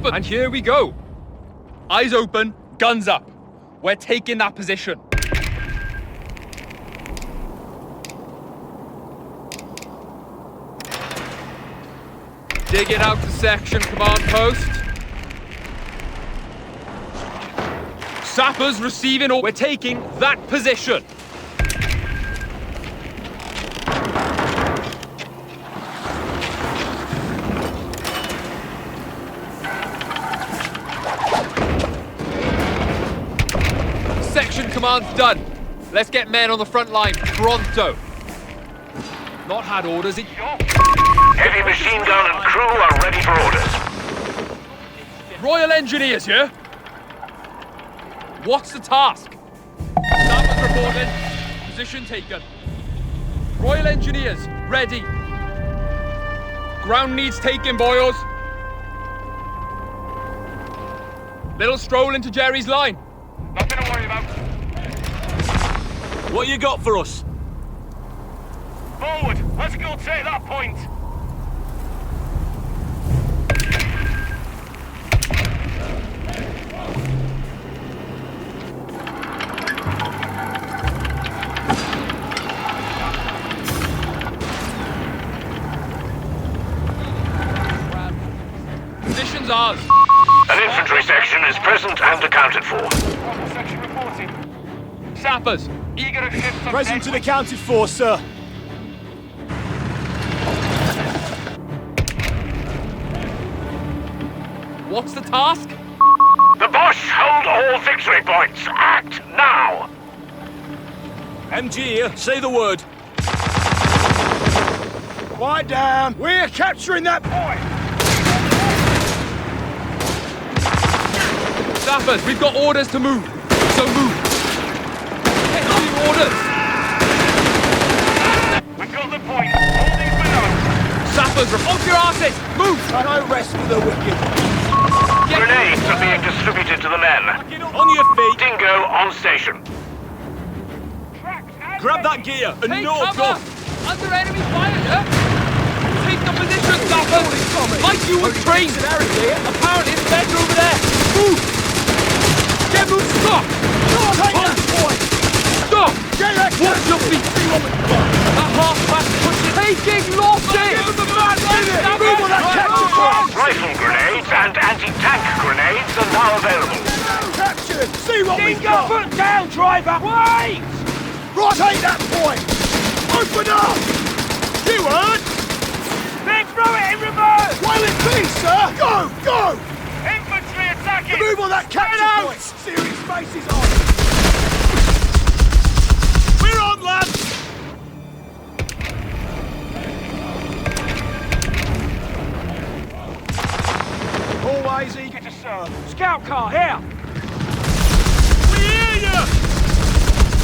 Sapper, and here we go. Eyes open, guns up. We're taking that position. Digging out to section command post. Sappers receiving or we're taking that position. Section command's done. Let's get men on the front line pronto. Not had orders. Heavy machine gun and crew are ready for orders. Royal Engineers here. What's the task? Sappers reported. Position taken. Royal Engineers, ready. Ground needs taken, boys. Little stroll into Jerry's line. Nothing to worry about. What you got for us? Forward! Let's go take that point! Position's ours. An infantry section is present and accounted for. Section reporting. Sappers, Eager to shift some Present and accounted for, sir. what's the task? The Bosch hold all victory points. Act now! MG here, say the word. Quiet down. We're capturing that point. Sappers, we've got orders to move. So move. Get all your orders. We've got the point. Holding below. Sappers, report your asses. Move. No rest for the wicked. Grenades are being distributed to the men. On your feet. Dingo on station. Grab that gear and Take no cover. gun. Under enemy fire, yeah? Take the position, Sappers. Like you were trained. Apparently it's better over there. Move. Get moved. Stop. Take that point. Stop. Get that gun. Watch your feet. That half-back pushes. Taking losses. Move on that capture point. Rifle grenades and anti-tank grenades are now available. Captured. See what we've got. Foot down, driver! Wait! Right, take that point. Open up. You heard? Then throw it in reverse! While it be, sir. Go, go. Infantry attacking! Move on that capture out. point. Serious faces on. We're on, lads. Always eager to serve. Scout car, here! We hear you!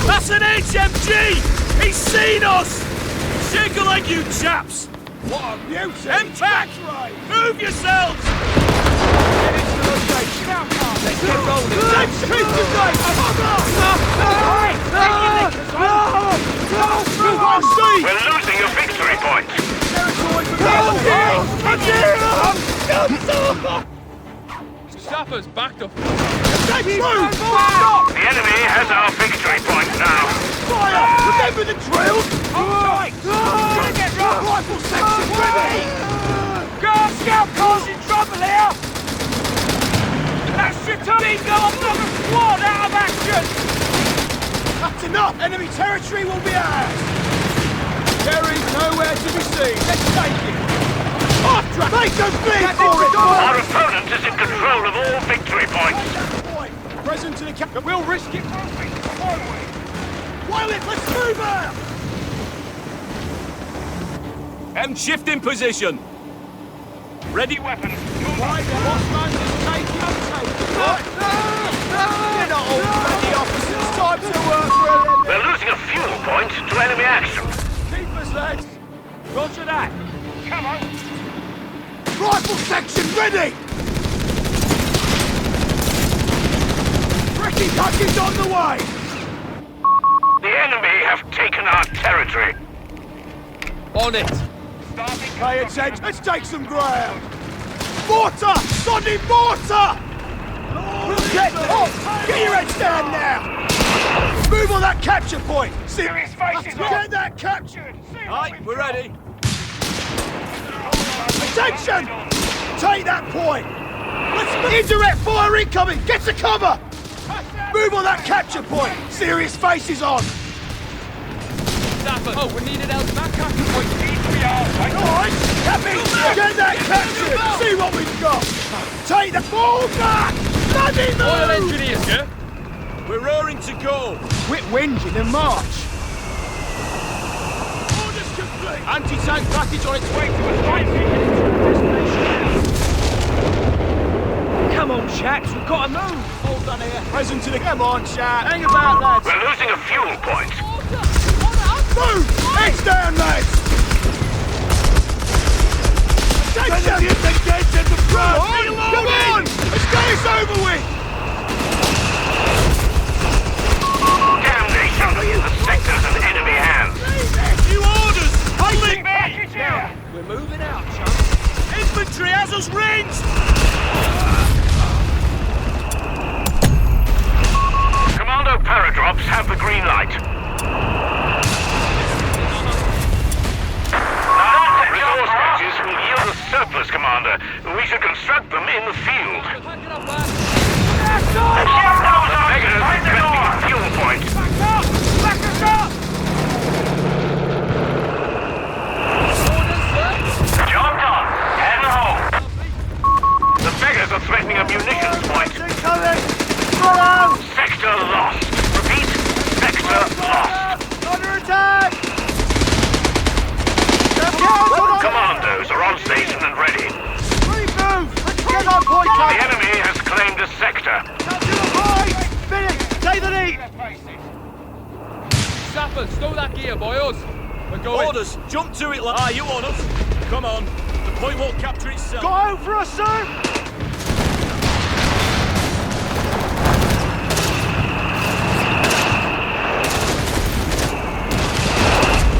That's an HMG! He's seen us! Shake a leg, you chaps! What a beauty! MTAC! Move yourselves! Get into the location. Scout car! Let's get rolling! Let's keep the game! I see! We're losing a victory point. Territory for Sappers, back the That's true! The enemy has our victory point now. Fire! Remember the drill! Get Rifle section ready! Girl Scout car's in trouble here! That Shitani got another squad out of action! That's enough! Enemy territory will be ours! Jerry's nowhere to be seen. Let's take it! Off track! Make them big for it! Our opponent is in control of all victory points. Present to the cap. We'll risk it. While it, let's move out! M shift in position. Ready weapons. Right, the Bossman is taking up take. You're not all ready, officers. Time to work for We're losing a fuel point to enemy action. Keep us, lads. Roger that. Come on! Rifle section ready! Ricky Huckins on the way! The enemy have taken our territory. On it. Pay attention, let's take some ground! Mortar! Soddy mortar! Get your heads down now! Move on that capture point! Serious faces on! Get that captured! Right, we're ready. Attention! Take that point! Indirect fire incoming! Get to cover! Move on that capture point! Serious faces on! Sapper! Oh, we needed else back capture point. Alright! Captain! Get that captured! See what we've got! Take the ball back! Bloody Royal move! Engineers, yeah? We're roaring to go! Quit whinging and march! Orders complete! Anti-tank package on its way to us. Come on, chaps, we've got to move. All done here. Present to the... Come on, chap. Hang about, lads. We're losing a fuel point. Move! Heads down, lads! Attention! Engage at the front! Come on! Let's get this over with! Damnation! The sector's in enemy hands. New orders! Holding Back here. We're moving out, chum. Infantry has us ranged! Commando paradrops have the green light. Resource caches will yield a surplus, Commander. We should construct them in the field. We're packing up, lads. The Megadeth is threatening a fuel point. Back us up! Orders, sir. Job done. Head home. The beggars are threatening a munitions point. Incoming! Follow! Sector lost. Repeat, sector lost. Under attack! Commandos are on station and ready. Move! Get on point, The enemy has claimed a sector. Take the lead! Sapper, stow that gear, boys. We're going. Orders! Jump to it, lad! You want us? Come on. The point won't capture itself. Go out for us, sir!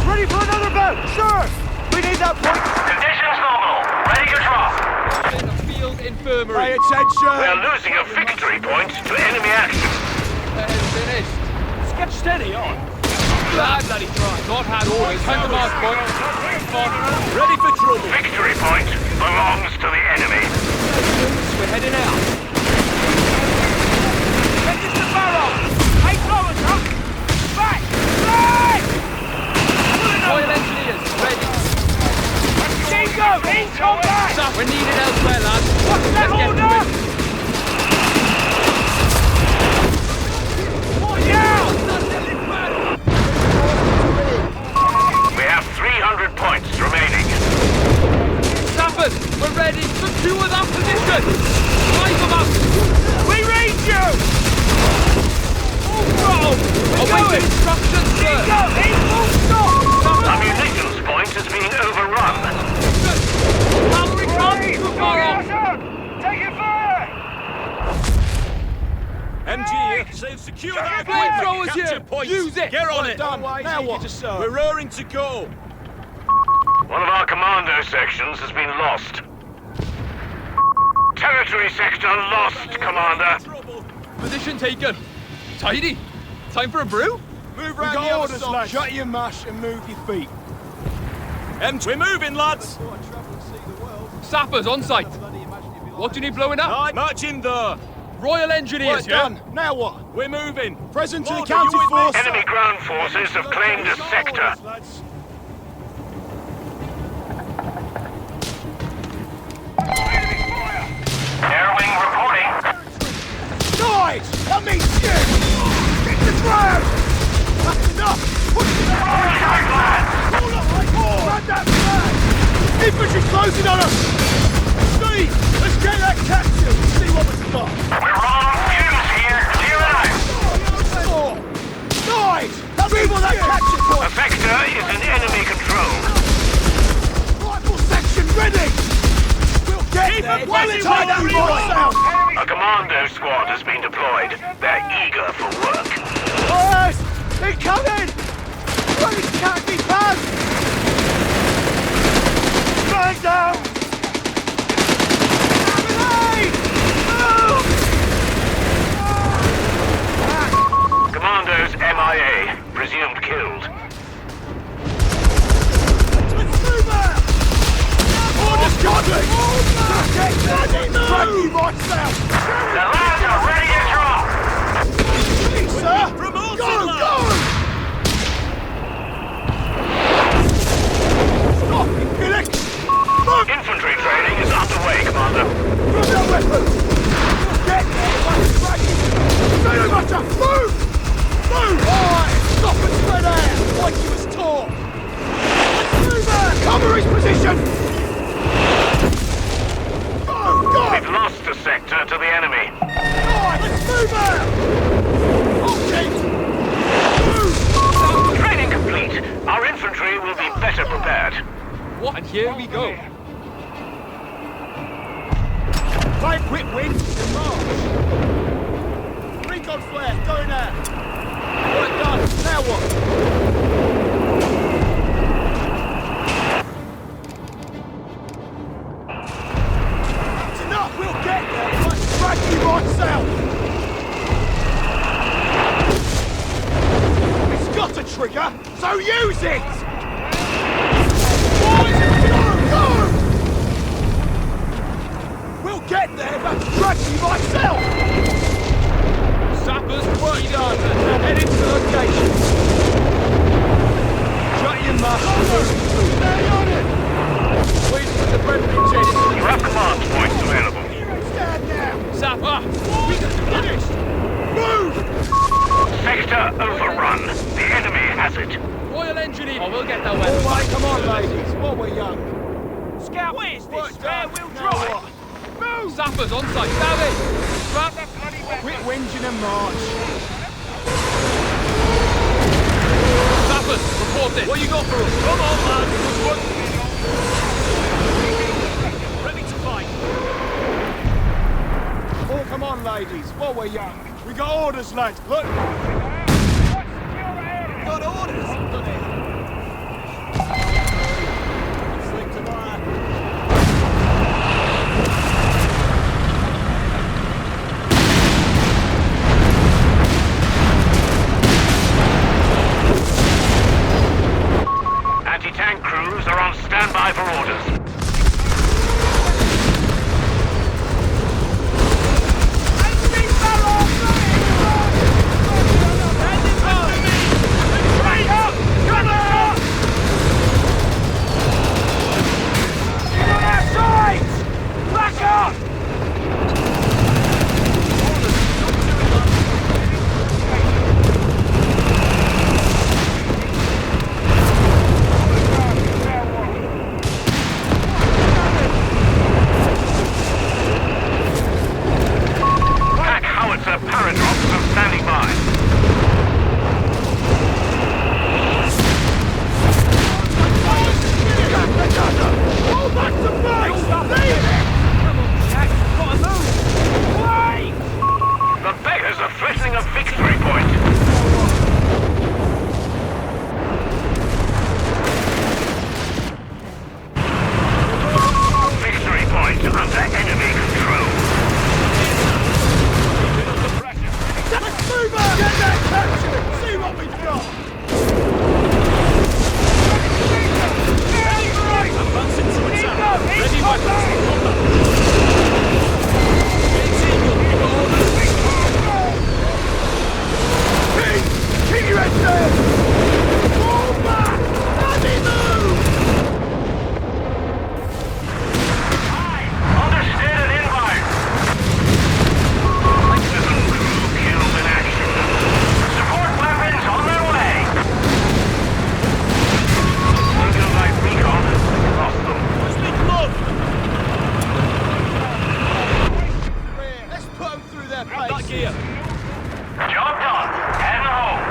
Ready for another boat! Sure! We need that point! Conditions normal. Ready to drop. In the field infirmary. We attention! are losing a victory point to enemy action. Finished. Get steady on! Glad that he tried. Not had orders. Hand them out, boys. Ready for trouble! Victory point belongs to the enemy. We're heading out. Get this to barrel! Hey, Florence, huh? Back! Back! Royal Engineers, ready. Dingo! He's come back! Stop. We're needed elsewhere, lads. What's that Let's get to order? it. Watch out! We have 300 points remaining. Sappers, we're ready. Secure that position. Drive them up. We read you! Oh, awaiting instructions, sir. Dingo! He won't stop! Our munitions point is being overrun. Cavalry comes too far off. Take it fire! MG here. Save secure that Flamethrowers capture here. point. Use it. Get on it. Done. Now what? We're roaring to go. One of our commando sections has been lost. Territory sector lost, Commander. Position taken. Tidy. Time for a brew? Move round the other side. Shut your mush and move your feet. We're moving, lads. Sappers on site. What do you need blowing up? Right, march in there. Royal Engineers, Work yeah? done. Now what? We're moving. Present to the Order, county force. Enemy ground forces have claimed a sector. Air wing reporting. Guys, that means shit. Get the ground. That's enough. Push it out. Hold up, grab that flag. Infantry's closing on us. Steve, let's get that capture and see what we've got. We're running on fumes here. Clear it out. Guys, move on that capture The point. sector is in enemy control. Rifle section ready. We'll get there. Well, it's hard to south. A commando squad has been deployed. They're eager for work. Boys, incoming. Bloody can't be passed. Bang down. MIA, presumed killed. Let's move out! Orders coming! Frankie myself! The lads are ready to drop! Please, sir! From all Go, to go! Stop, Felix! Move! Infantry training is underway, Commander. Drop your weapons! Get there, Frankie! Say no matter! Move! Move! Alright! Stop and spread out! Like you was taught! Let's move out! Cover his position! Go! Go! We've lost the sector to the enemy. Alright, let's move out! Okay! Move! Training complete. Our infantry will be better prepared. What? And here we go. Five quick wins and march. Recon flare going out. Work done. Now what? That's enough. We'll get there. Let's drag you myself. It's got a trigger, so use it. Boys, go! We'll get there, but drag you myself! Sappers, work done. Head into location. Shut your mouth. Stay on it! Please put the bread in You have command points available. Stand now! Sapper! We can finish! Move! Sector overrun. The enemy has it. Royal Engineer! Oh, we'll get that All weapon. right, come on, ladies, while we're young. Scout, where's this? Work done. Rear-wheel Now drive? what? Move! Sappers on site. Down it! Drop that bloody weapon. Quit whinging and march. Sappers, report it. What you got for us? Come on, lads! Ready to fight! Oh, come on, ladies, while we're young. We got orders, lads. Look! Got orders! Done it. Sleep tomorrow. Anti-tank crews are on standby for orders. Pack howitzer paradrops are standing by. Hold back to base! The beggars are threatening a victory point. Victory point under enemy control. Let's move on! Get that captured! See what we've got! Advancing to attack! Ready weapons for combat! Gates Eagle, you got orders? Keep your head down! Fall back! Bloody move! Understood and invite. Citizen crew killed in action. Support weapons on their way. Eagle Light recon. Lost them. Speak love! Let's put them through their Grab that paces. gear! Job done. Head home.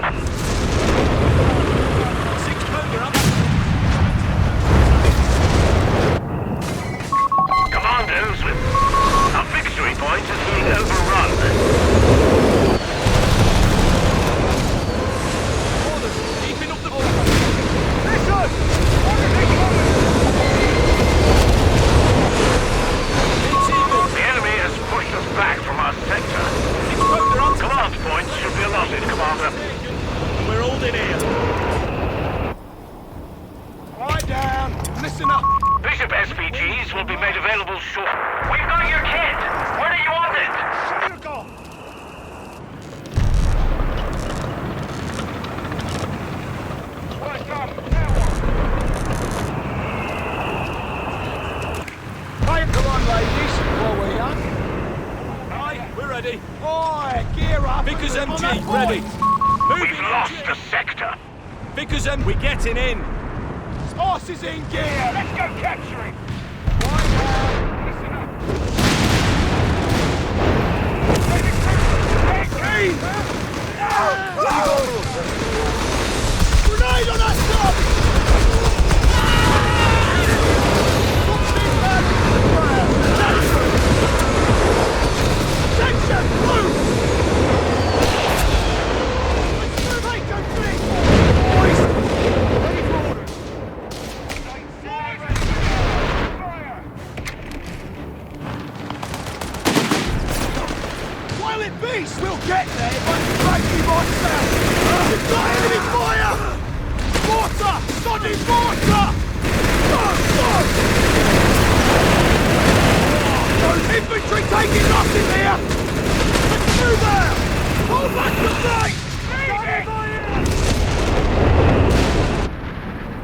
Listen up! Bishop SPGs will be made available shortly. We've got your kit! Where do you want it? Hey, come on, ladies. While we're young. Aye, we're ready. Oi, gear up. Vickers On that MG, ready. point. We've lost the sector. Vickers M, we're getting in. Horse is in gear. Let's go capture him! Listen up! Grenade on that top! Attention! Move! Move, HMG! Boys! Ready for orders! Violent beast! We'll get there if I can drag you myself! You've got enemy fire! Mortar! Soddy mortar! Infantry taking losses here! Let's move there! Hold back the flank!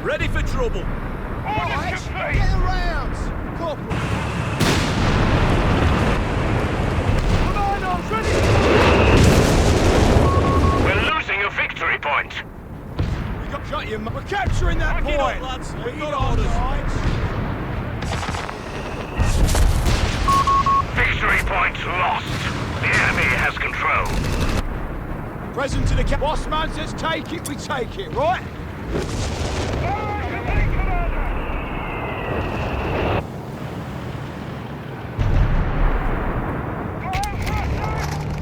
Ready for trouble. Alright, get around! Corporal! Commandos, ready! We're losing a victory point. We got shot you, we're capturing that Back it point! up, lads. Lead We've got on, orders. lads. Victory point lost. The enemy has control. Present to the cap. Boss man says take it, we take it, right?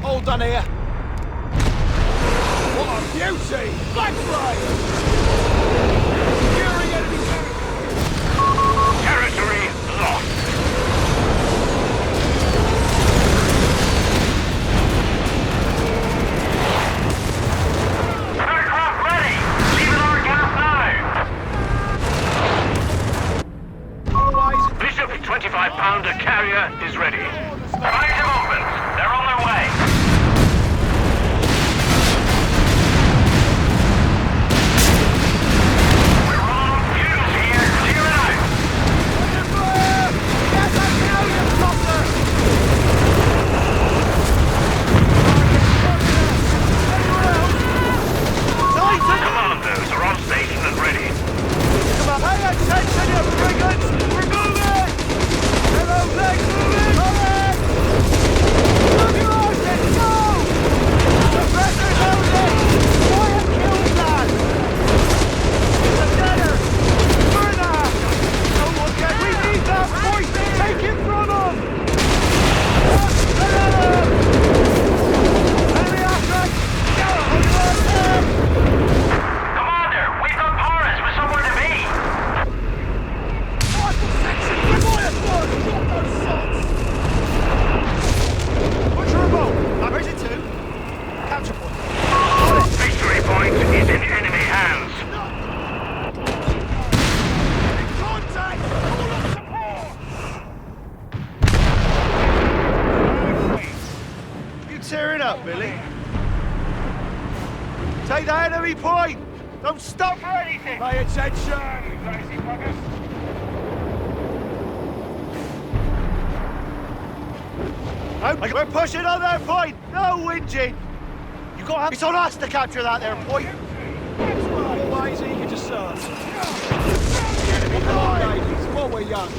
All done here. What a beauty! Black flame! Securing enemy Territory lost. Aircraft ready. Leaving our gap now. always. Bishop 25-pounder carrier is ready. Right to movement. They're on their way. We're running on fuel here. Clear it out. Yes, I know you, Potter! Commandos are on station and ready. Pay attention, you brigands! We're moving! Hello, legs moving! Coming! Move your horses, go! The pressure's loaded! Quiet kills, lad! It's a deader! Further! No one can... We need that point! Take him from them! Enemy after us! Go! Hold your head! Commander, we've got Paris with somewhere to be. Rifle section! Fire force! Drop those shots! What's your remote? Where's it to? Capture point. Victory point is in enemy hands. In contact! Call up support! You tearing up, Billy? Take that enemy point! Don't stop for anything! Pay attention! Lazy buggers! We're pushing on that point! No whinging! You got it's on us to capture that there point! Always eager to serve. Come on, ladies, while we're young.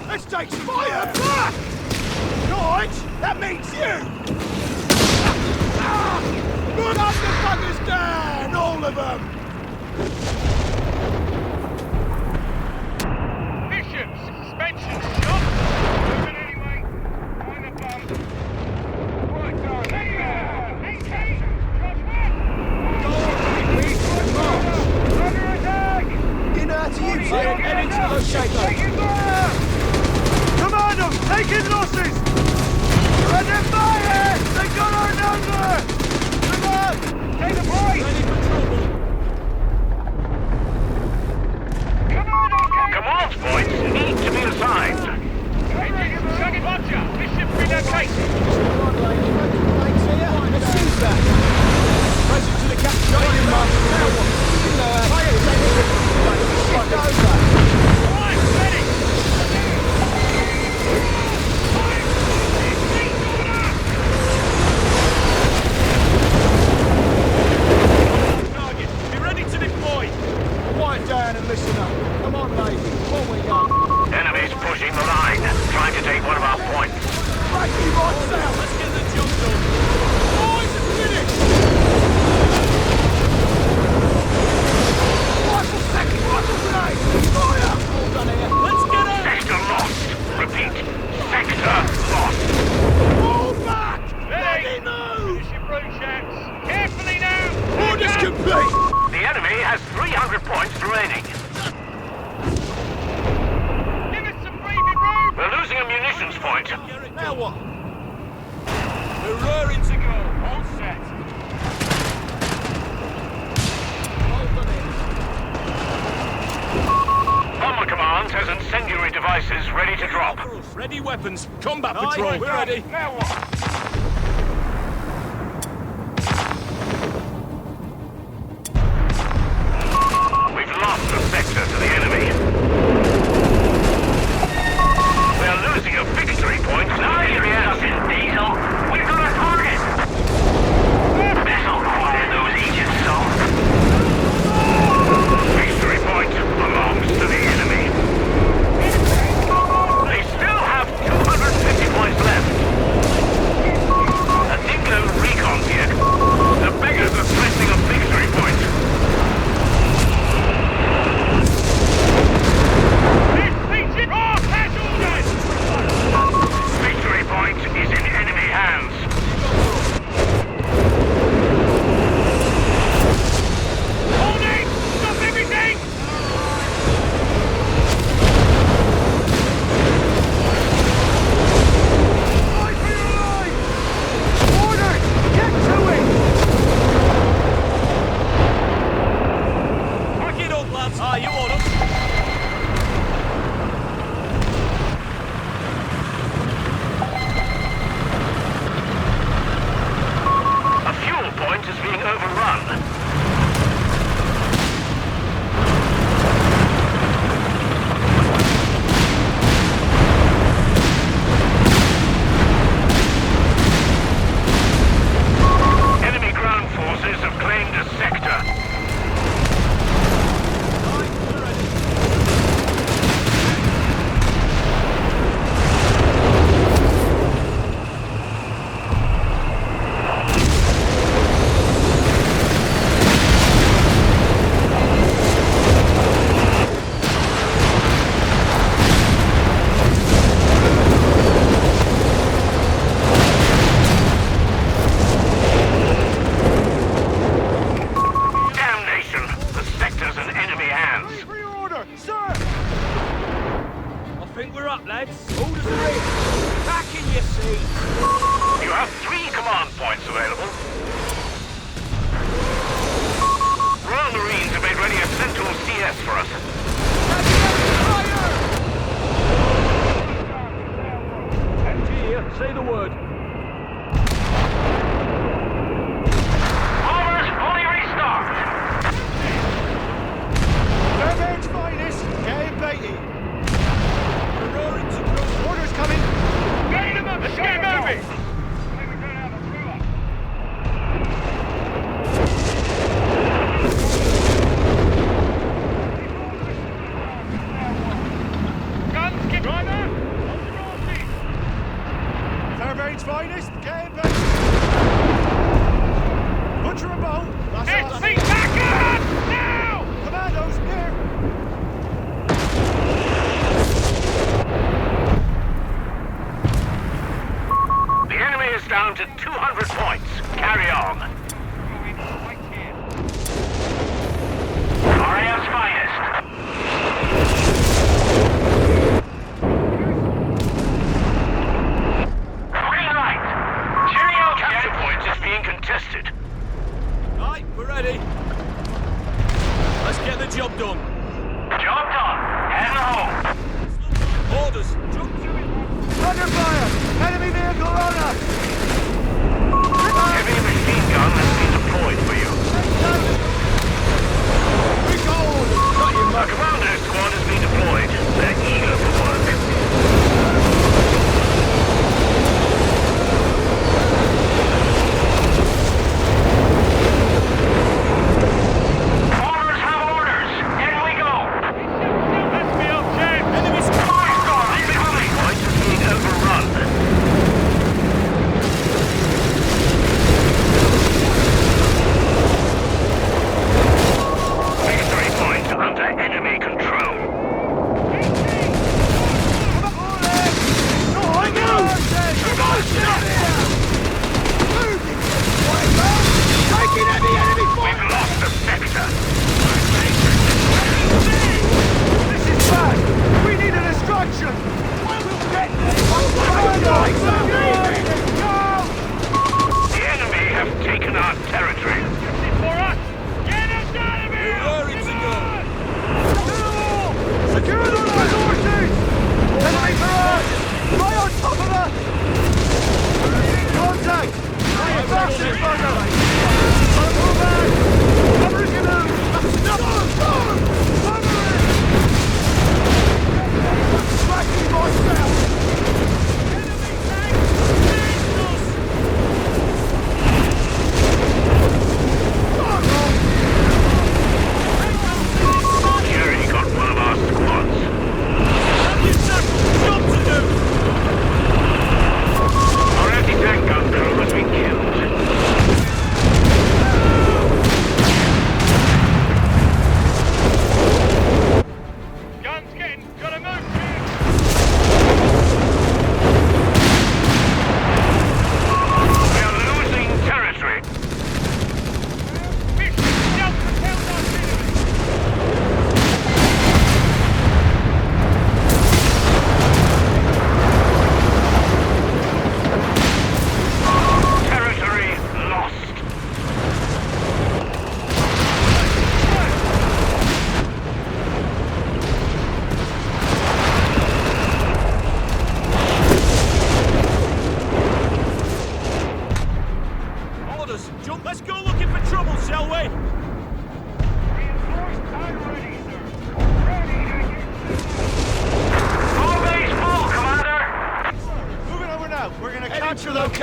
Let's take some fire back! George, that means you! Good up the buggers down, all of them! Bishop, suspension shot! Moving anyway. Find the bum. Right, guys. Under attack! You know how to use it, head into those shadows. Taking fire! Commandos, taking losses! Under fire! They got our number! Come on! Take the point! Ready for trouble. Come on, okay! Come on, remaining. Give us some breathing room! We're losing a munitions point. Now what? We're raring to go. All set. Bomber Command has incendiary devices ready to drop. Ready weapons. Combat Aye, patrol. We're ready. Now what? We've lost the sector to the enemy. We're losing a victory point. Now you're in, Diesel. We've got a target. This'll quiet those agents some. Victory point belongs to the enemy. They still have 250 points left. A Dingo recon vehicle. The beggars are threatening a victory point. This feature all casualties! Victory point is in enemy hands. Holding! Stop everything! Fight for your life! Order! Get to it! Pack it up, lads. Ah, you want us? A fuel point is being overrun. Enemy ground forces have claimed a sector. Damnation! The sector's in enemy hands. Wait for your order, sir! I think we're up, lads. Orders are in. Back in your seat. You have 3 command points available. Royal Marines have made ready a central CS for us. MG here. Say the word. Armor's fully restocked. Fairbairn's finest, getting Beatty. We're raring to go. Orders coming! Getting them up! Let's get moving! Guns, get driver! Hold your horses! Fairbairn's finest, getting Beatty. Butcher and bow. That's Get us. feet back up! Now! Commandos, near. The enemy is down to 200 points. Carry on. RAF's finest. Green light. Cheerio, capture point is being contested. Right, we're ready. Let's get the job done. Job done. Head home. Orders. Jump to it. Under fire! Enemy vehicle on us! Heavy machine gun has been deployed for you. We go orders! Got you, A mug. commando squad has been deployed. They're eager for work. Orders have orders. In we go. Let's be up, Jen! Enemy spy. Victory point is being overrun.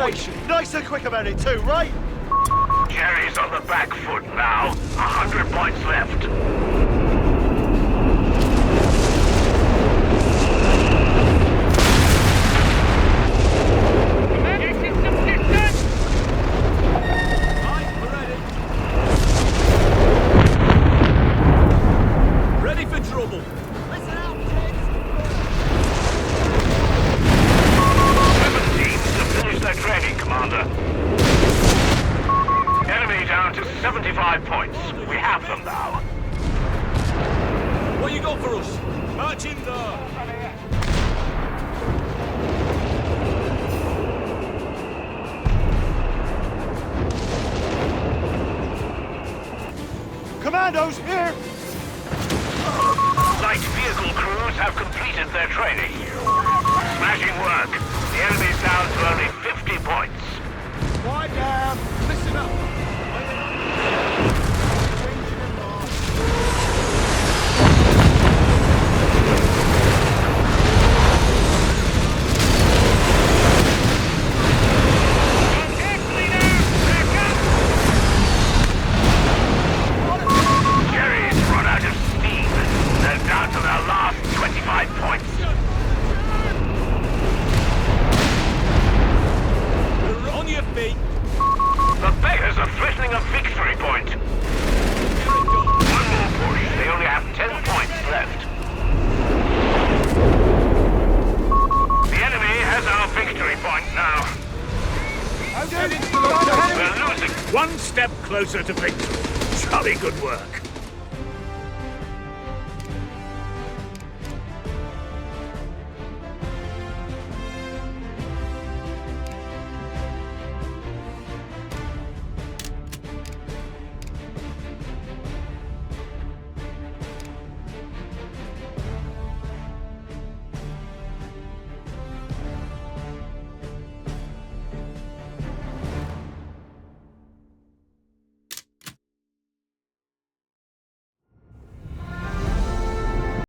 operation. Nice and quick about it too, right? Jerry's on the back foot now. 100 points left. Getting some distance. Right, we're ready. Ready for trouble. Listen out, kids! 7 teams to finish their training, Commander. Enemy down to 75 points. We have them now. What you got for us? Marching there. Commandos, here! Light vehicle crews have completed their training. Smashing work. The enemy's down to only 50 points. Quiet down! Listen up! Carefully now. Back up. Jerry's run out of steam. They're down to their last 25 points. We're on your feet. The Beggars are threatening a victory point. One more push. They only have 10 points left. The enemy has our victory point now. Head into the locker. We're losing. One step closer to victory. Jolly good work.